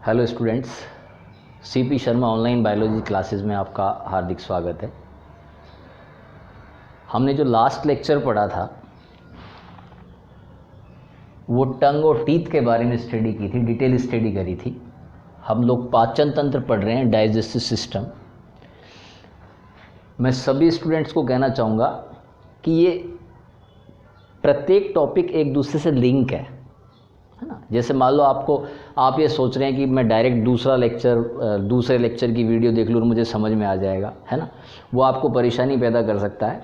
Hello students, CP Sharma online biology classes में आपका हार्दिक स्वागत है। हमने जो लास्ट लेक्चर पढ़ा था वो टंग और टीथ के बारे में स्टडी की थी, डिटेल स्टडी करी थी। हम लोग पाचन तंत्र पढ़ रहे हैं, डाइजेस्टिव सिस्टम। मैं सभी स्टूडेंट्स को कहना चाहूँगा कि ये प्रत्येक टॉपिक एक दूसरे से लिंक है ना। जैसे मान लो आप ये सोच रहे हैं कि मैं डायरेक्ट दूसरे लेक्चर की वीडियो देख लूँ और मुझे समझ में आ जाएगा, है ना। वो आपको परेशानी पैदा कर सकता है।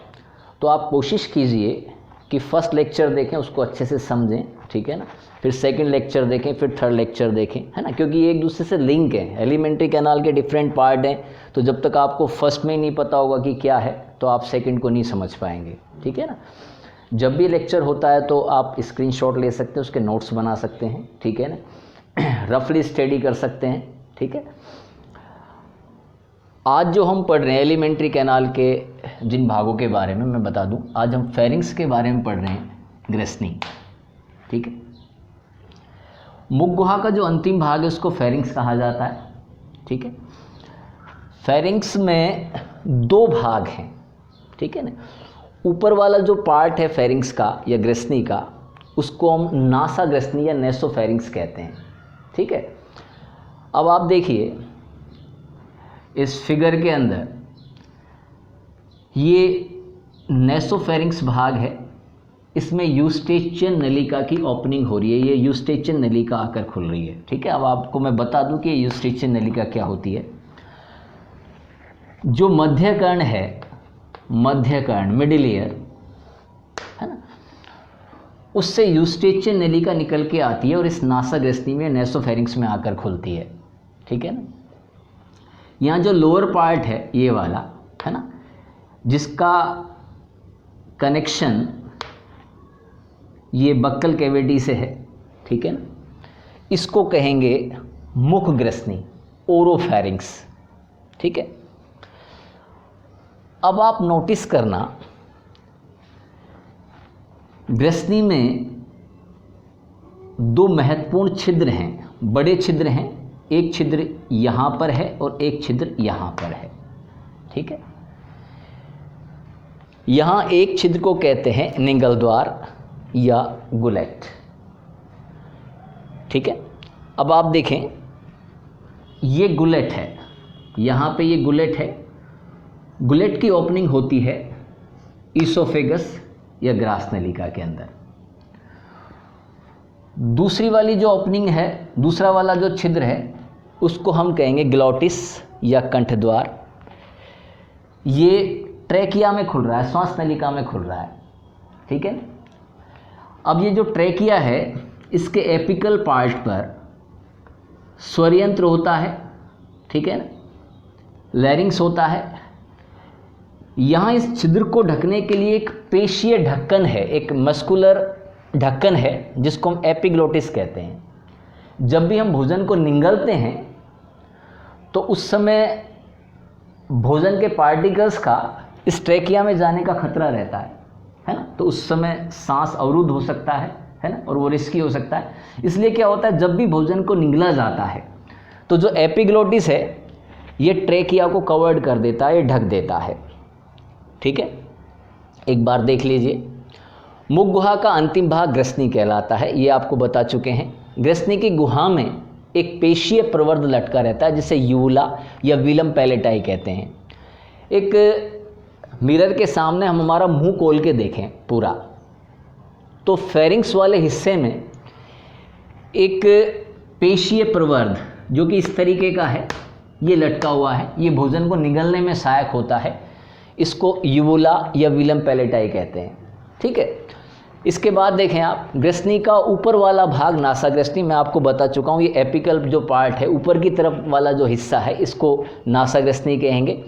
तो आप कोशिश कीजिए कि फर्स्ट लेक्चर देखें, उसको अच्छे से समझें, ठीक है ना। फिर सेकंड लेक्चर देखें, फिर थर्ड लेक्चर देखें, है ना, क्योंकि ये एक दूसरे से लिंक है। एलिमेंट्री कैनाल के डिफरेंट पार्ट हैं, तो जब तक आपको फर्स्ट में ही नहीं पता होगा कि क्या है तो आप सेकंड को नहीं समझ पाएंगे, ठीक है ना। जब भी लेक्चर होता है तो आप स्क्रीनशॉट ले सकते हैं, उसके नोट्स बना सकते हैं, ठीक है ना। रफली स्टडी कर सकते हैं, ठीक है। आज जो हम पढ़ रहे हैं एलिमेंट्री कैनाल के जिन भागों के बारे में मैं बता दूं, आज हम फेरिंक्स के बारे में पढ़ रहे हैं, ग्रेसनी, ठीक है। मुख गुहा का जो अंतिम भाग है उसको फेरिंक्स कहा जाता है, ठीक है। फेरिंक्स में दो भाग हैं, ठीक है ना। ऊपर वाला जो पार्ट है फेरिंक्स का या ग्रेसनी का, उसको हम नासा ग्रेसनी या नेसोफेरिंक्स कहते हैं, ठीक है। अब आप देखिए इस फिगर के अंदर ये नेसोफेरिंक्स भाग है। इसमें यूस्टेचियन नलिका की ओपनिंग हो रही है, ये यूस्टेचियन नलिका आकर खुल रही है, ठीक है। अब आपको मैं बता दूं कि यूस्टेचियन नलिका क्या होती है। जो मध्यकर्ण है, मध्यकर्ण मिडिल ईयर, है ना, उससे यूस्टेचियन नलिका निकल के आती है और इस नासा ग्रेसनी में नेसोफेरिंक्स में आकर खुलती है, ठीक है ना। यहाँ जो लोअर पार्ट है ये वाला, है ना, जिसका कनेक्शन ये बक्कल कैविटी से है, ठीक है ना, इसको कहेंगे मुख ग्रेसनी, ओरोफेरिंक्स, ठीक है। अब आप नोटिस करना, ग्रेसनी में दो महत्वपूर्ण छिद्र हैं, बड़े छिद्र हैं। एक छिद्र यहाँ पर है और एक छिद्र यहाँ पर है, ठीक है। यहाँ एक छिद्र को कहते हैं निंगल द्वार या गुलेट, ठीक है। अब आप देखें ये गुलेट है, यहाँ पे ये गुलेट है। गुलेट की ओपनिंग होती है ईसोफेगस या ग्रास नलिका के अंदर। दूसरी वाली जो ओपनिंग है, दूसरा वाला जो छिद्र है, उसको हम कहेंगे ग्लोटिस या कंठ द्वार। ये ट्रेकिया में खुल रहा है, श्वास नलिका में खुल रहा है, ठीक है। अब ये जो ट्रेकिया है, इसके एपिकल पार्ट पर स्वर यंत्र होता है, ठीक है ना, लैरिंग्स होता है। यहाँ इस छिद्र को ढकने के लिए एक पेशीय ढक्कन है, एक मस्कुलर ढक्कन है, जिसको हम एपिग्लोटिस कहते हैं। जब भी हम भोजन को निगलते हैं तो उस समय भोजन के पार्टिकल्स का इस ट्रेकिया में जाने का खतरा रहता है ना। तो उस समय सांस अवरुद्ध हो सकता है ना, और वो रिस्की हो सकता है। इसलिए क्या होता है, जब भी भोजन को निगला जाता है तो जो एपिग्लोटिस है ये ट्रेकिया को कवर्ड कर देता है, ये ढक देता है, ठीक है। एक बार देख लीजिए, मुख गुहा का अंतिम भाग ग्रेसनी कहलाता है, ये आपको बता चुके हैं। ग्रेसनी की गुहा में एक पेशीय प्रवर्ध लटका रहता है, जिसे यूला या विलम पैलेटाई कहते हैं। एक मिरर के सामने हम हमारा मुंह खोल के देखें पूरा, तो फेरिंक्स वाले हिस्से में एक पेशीय प्रवर्ध जो कि इस तरीके का है, ये लटका हुआ है। ये भोजन को निगलने में सहायक होता है, इसको यूला या विलम पैलेटाई कहते हैं, ठीक है। इसके बाद देखें आप, ग्रेसनी का ऊपर वाला भाग नासा ग्रेसनी, मैं आपको बता चुका हूँ, ये एपिकल जो पार्ट है, ऊपर की तरफ वाला जो हिस्सा है, इसको नासा ग्रेसनी कहेंगे।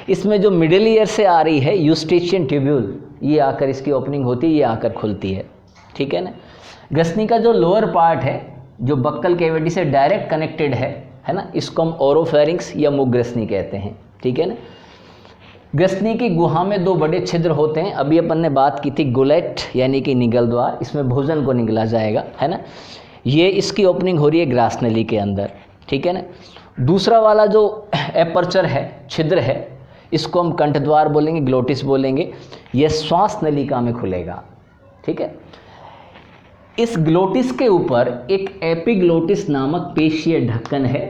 इसमें जो मिडिल ईयर से आ रही है यूस्टेचियन ट्यूब्यूल, ये आकर इसकी ओपनिंग होती है, ये आकर खुलती है, ठीक है ना। ग्रेसनी का जो लोअर पार्ट है, जो बक्कल कैविटी से डायरेक्ट कनेक्टेड है ना, इसको हम ओरोफेरिंक्स या मुख ग्रेसनी कहते हैं, ठीक है ना। ग्रेसनी की गुहा में दो बड़े छिद्र होते हैं। अभी अपन ने बात की थी गुलेट यानी कि निगल द्वार, इसमें भोजन को निगला जाएगा, है ना। ये इसकी ओपनिंग हो रही है ग्रास नली के अंदर, ठीक है ना। दूसरा वाला जो एपर्चर है, छिद्र है, इसको हम कंठद्वार बोलेंगे, ग्लोटिस बोलेंगे। यह श्वास नलिका में खुलेगा, ठीक है। इस ग्लोटिस के ऊपर एक एपिग्लोटिस नामक पेशीय ढक्कन है।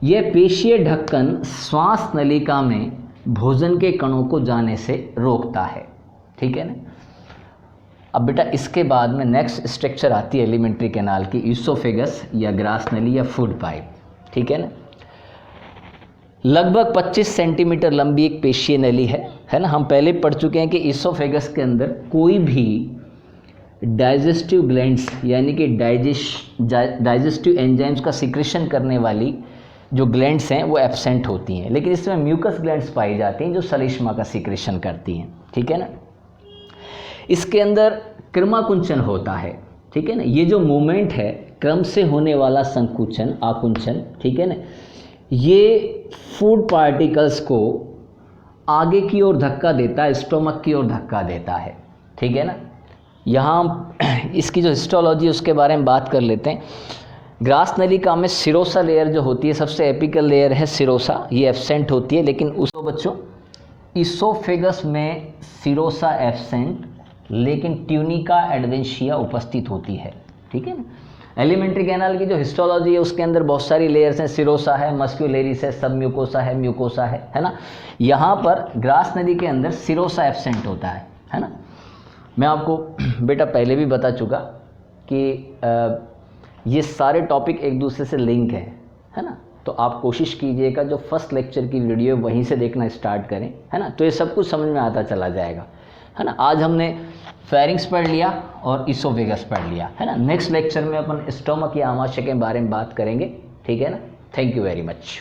यह पेशीय ढक्कन श्वास नलिका में भोजन के कणों को जाने से रोकता है, ठीक है ना। अब बेटा इसके बाद में नेक्स्ट स्ट्रक्चर आती है एलिमेंट्री कैनाल की, ईसोफेगस या ग्रास नली या फूड पाइप, ठीक है ना। लगभग 25 सेंटीमीटर लंबी एक पेशीय नली है ना। हम पहले पढ़ चुके हैं कि ईसोफेगस के अंदर कोई भी डाइजेस्टिव ग्लैंड्स यानी कि डाइजेस्टिव एंजाइम्स का सिक्रेशन करने वाली जो ग्लैंड्स हैं वो एब्सेंट होती हैं, लेकिन इसमें म्यूकस ग्लैंड्स पाई जाती हैं जो सलिश्मा का सिक्रेशन करती हैं, ठीक है ना। इसके अंदर क्रमाकुंचन होता है, ठीक है ना। ये जो मूवमेंट है, क्रम से होने वाला संकुचन आकुंचन, ठीक है ना, ये फूड पार्टिकल्स को आगे की ओर धक्का देता है, स्टोमक की ओर धक्का देता है, ठीक है ना। यहाँ इसकी जो हिस्टोलॉजी उसके बारे में बात कर लेते हैं। ग्रास नलिका में सिरोसा लेयर जो होती है, सबसे एपिकल लेयर है सिरोसा, ये एब्सेंट होती है, लेकिन उसको बच्चों ईसोफेगस में सिरोसा एब्सेंट लेकिन ट्यूनिका एडवेंशिया उपस्थित होती है, ठीक है ना। एलिमेंट्री कैनाल की जो हिस्टोलॉजी है उसके अंदर बहुत सारी लेयर्स हैं, सिरोसा है, मस्क्यूलेरिस है, सब म्यूकोसा है, म्यूकोसा है ना। यहाँ पर ग्रास नली के अंदर सिरोसा एब्सेंट होता है ना। मैं आपको बेटा पहले भी बता चुका कि ये सारे टॉपिक एक दूसरे से लिंक है ना। तो आप कोशिश कीजिएगा जो फर्स्ट लेक्चर की वीडियो वहीं से देखना स्टार्ट करें, है ना, तो ये सब कुछ समझ में आता चला जाएगा, है ना। आज हमने फेरिंग्स पढ़ लिया और ईसोफेगस पढ़ लिया, है ना। नेक्स्ट लेक्चर में अपन स्टोमक या आमाशय के बारे में बात करेंगे, ठीक है ना। Thank you very much.